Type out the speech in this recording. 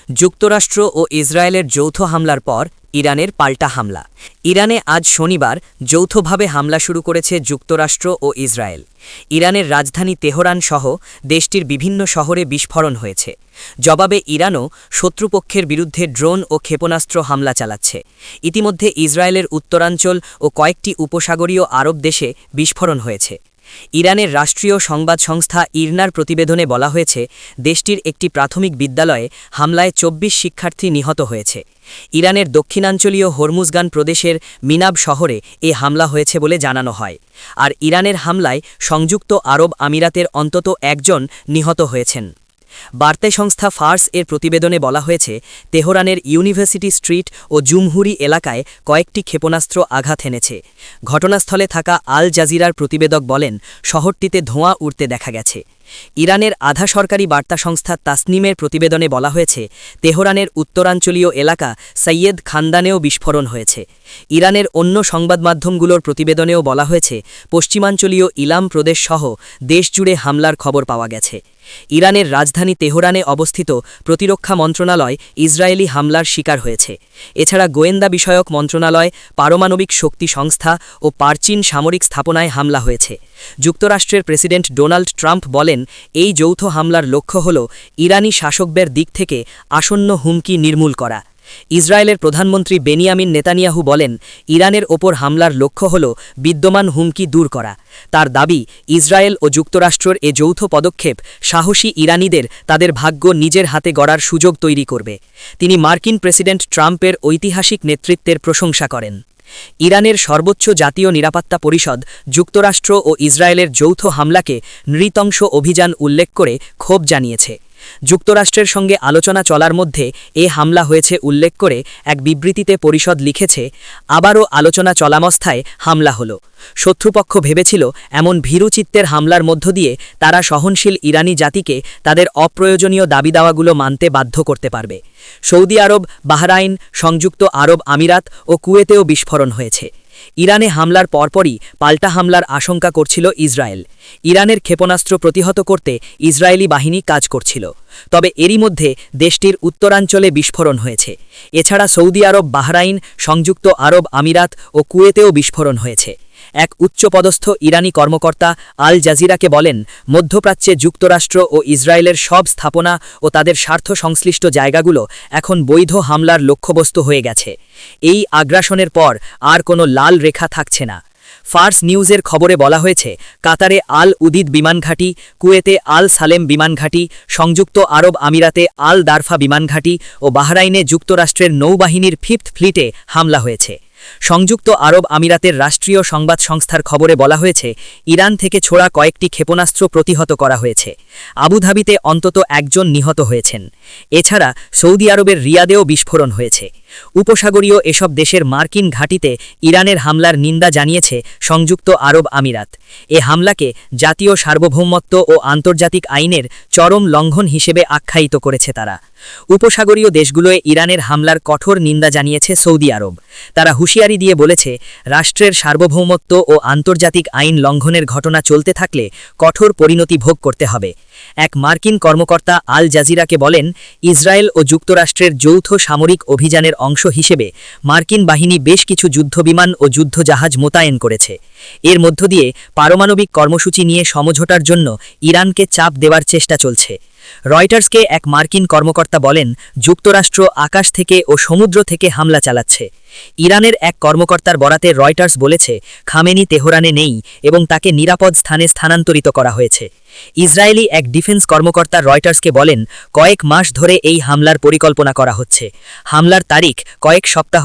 যুক্তরাষ্ট্র ও ইসরায়েলের যৌথ হামলার পর ইরানের পাল্টা হামলা। ইরানে আজ শনিবার যৌথভাবে হামলা শুরু করেছে যুক্তরাষ্ট্র ও ইসরায়েল। ইরানের রাজধানী তেহরান সহ দেশটির বিভিন্ন শহরে বিস্ফোরণ হয়েছে। জবাবে ইরানও শত্রুপক্ষের বিরুদ্ধে ড্রোন ও ক্ষেপণাস্ত্র হামলা চালাচ্ছে। ইতিমধ্যে ইসরায়েলের উত্তরাঞ্চল ও কয়েকটি উপসাগরীয় আরব দেশে বিস্ফোরণ হয়েছে। ইরানের রাষ্ট্রীয় সংবাদ সংস্থা ইরনার প্রতিবেদনে বলা হয়েছে, দেশটির একটি প্রাথমিক বিদ্যালয়ে হামলায় ২৪ শিক্ষার্থী নিহত হয়েছে। ইরানের দক্ষিণাঞ্চলীয় হরমুজগান প্রদেশের মিনাব শহরে এ হামলা হয়েছে বলে জানানো হয়। আর ইরানের হামলায় সংযুক্ত আরব আমিরাতের অন্তত একজন নিহত হয়েছেন। বার্তা সংস্থা ফার্স এর প্রতিবেদনে বলা হয়েছে, তেহরানের ইউনিভার্সিটি স্ট্রিট ও জুমহুরি এলাকায় কয়েকটি ক্ষেপণাস্ত্র আঘাত এনেছে। ঘটনাস্থলে থাকা আল জাজিরার প্রতিবেদক বলেন, শহরটিতে ধোঁয়া উঠতে দেখা গেছে। ইরানের আধা সরকারি বার্তা সংস্থা তাসনিমের প্রতিবেদনে বলা হয়েছে, তেহরানের উত্তরাঞ্চলীয় এলাকা সৈয়দ খানদানেও বিস্ফোরণ হয়েছে। ইরানের অন্য সংবাদমাধ্যমগুলোর প্রতিবেদনেও বলা হয়েছে, পশ্চিমাঞ্চলীয় ইলাম প্রদেশ সহ দেশজুড়ে হামলার খবর পাওয়া গেছে। ইরানের রাজধানী তেহরানে অবস্থিত প্রতিরক্ষা মন্ত্রণালয় ইসরায়েলি হামলার শিকার হয়েছে। এছাড়া গোয়েন্দা বিষয়ক মন্ত্রণালয়, পারমাণবিক শক্তি সংস্থা ও প্রাচীন সামরিক স্থাপনায় হামলা হয়েছে। যুক্তরাষ্ট্রের প্রেসিডেন্ট ডোনাল্ড ট্রাম্প বলেন, এই যৌথ হামলার লক্ষ্য হল ইরানি শাসকদের দিক থেকে আসন্ন হুমকি নির্মূল করা। ইসরায়েলের প্রধানমন্ত্রী বেনিয়ামিন নেতানিয়াহু বলেন, ইরানের ওপর হামলার লক্ষ্য হল বিদ্যমান হুমকি দূর করা। তার দাবি, ইসরায়েল ও যুক্তরাষ্ট্রের এ যৌথ পদক্ষেপ সাহসী ইরানিদের তাদের ভাগ্য নিজের হাতে গড়ার সুযোগ তৈরি করবে। তিনি মার্কিন প্রেসিডেন্ট ট্রাম্পের ঐতিহাসিক নেতৃত্বের প্রশংসা করেন। ইরানের সর্বোচ্চ জাতীয় নিরাপত্তা পরিষদ যুক্তরাষ্ট্র ও ইসরায়েলের যৌথ হামলাকে নৃশংস অভিযান উল্লেখ করে ক্ষোভ জানিয়েছে। যুক্তরাষ্ট্রের সঙ্গে আলোচনা চলার মধ্যে এ হামলা হয়েছে উল্লেখ করে এক বিবৃতিতে পরিষদ লিখেছে, আবারও আলোচনা চলাবস্থায় হামলা হলো। শত্রুপক্ষ ভেবেছিল এমন ভীরুচিত্তের হামলার মধ্য দিয়ে তারা সহনশীল ইরানি জাতিকে তাদের অপ্রয়োজনীয় দাবিদাওয়াগুলো মানতে বাধ্য করতে পারবে। সৌদি আরব, বাহরাইন, সংযুক্ত আরব আমিরাত ও কুয়েতেও বিস্ফোরণ হয়েছে। ইরানে হামলার পরপরই পাল্টা হামলার আশঙ্কা করছিল ইসরায়েল। ইরানের ক্ষেপণাস্ত্র প্রতিহত করতে ইসরায়েলি বাহিনী কাজ করছিল। তবে এরই মধ্যে দেশটির উত্তরাঞ্চলে বিস্ফোরণ হয়েছে। এছাড়া সৌদি আরব, বাহরাইন, সংযুক্ত আরব আমিরাত ও কুয়েতেও বিস্ফোরণ হয়েছে। এক উচ্চপদস্থ ইরানি কর্মকর্তা আল জাজিরাকে বলেন, মধ্যপ্রাচ্যে যুক্তরাষ্ট্র ও ইসরায়েলের সব স্থাপনা ও তাদের স্বার্থ সংশ্লিষ্ট জায়গাগুলো এখন বৈধ হামলার লক্ষ্যবস্তু হয়ে গেছে। এই আগ্রাসনের পর আর কোনো লাল রেখা থাকছে না। ফার্স নিউজের খবরে বলা হয়েছে, কাতারে আল উদিদ বিমানঘাঁটি, কুয়েতে আল সালেম বিমানঘাঁটি, সংযুক্ত আরব আমিরাতে আল দারফা বিমানঘাঁটি ও বাহরাইনে যুক্তরাষ্ট্রের নৌবাহিনীর 5th ফ্লিটে হামলা হয়েছে। সংযুক্ত আরব আমিরাতের রাষ্ট্রীয় সংবাদ সংস্থার খবরে বলা হয়েছে, ইরান থেকে ছোড়া কয়েকটি ক্ষেপণাস্ত্র প্রতিহত করা হয়েছে। আবুধাবিতে অন্তত একজন নিহত হয়েছেন। এছাড়া সৌদি আরবের রিয়াদেও বিস্ফোরণ হয়েছে। উপসাগরীয় এসব দেশের মার্কিন ঘাঁটিতে ইরানের হামলার নিন্দা জানিয়েছে সংযুক্ত আরব আমিরাত। এ হামলাকে জাতীয় সার্বভৌমত্ব ও আন্তর্জাতিক আইনের চরম লঙ্ঘন হিসেবে আখ্যায়িত করেছে তারা। উপসাগরীয় দেশগুলোয় ইরানের হামলার কঠোর নিন্দা জানিয়েছে সৌদি আরব। তারা হুঁশিয়ারি দিয়ে বলেছে, রাষ্ট্রের সার্বভৌমত্ব ও আন্তর্জাতিক আইন লঙ্ঘনের ঘটনা চলতে থাকলে কঠোর পরিণতি ভোগ করতে হবে। এক মার্কিন কর্মকর্তা আল জাজিরাকে বলেন, ইসরায়েল ও যুক্তরাষ্ট্রের যৌথ সামরিক অভিযানের অংশ হিসেবে মার্কিন বাহিনী বেশ কিছু যুদ্ধবিমান ও যুদ্ধজাহাজ মোতায়েন করেছে। এর মধ্য দিয়ে পারমাণবিক কর্মসূচি নিয়ে সমঝোতার জন্য ইরানকে চাপ দেওয়ার চেষ্টা চলছে। রয়টার্সকে এক মার্কিন কর্মকর্তা বলেন, যুক্তরাষ্ট্র আকাশ থেকে ও সমুদ্র থেকে হামলা চালাচ্ছে। ইরানের এক কর্মকর্তার বরাতে রয়টার্স বলেছে, খামেনি তেহরানে নেই এবং তাকে নিরাপদ স্থানে স্থানান্তরিত করা হয়েছে। ইসরায়েলি এক ডিফেন্স কর্মকর্তা রয়টার্সকে বলেন, কয়েক মাস ধরে এই হামলার পরিকল্পনা করা হচ্ছে। হামলার তারিখ কয়েক সপ্তাহ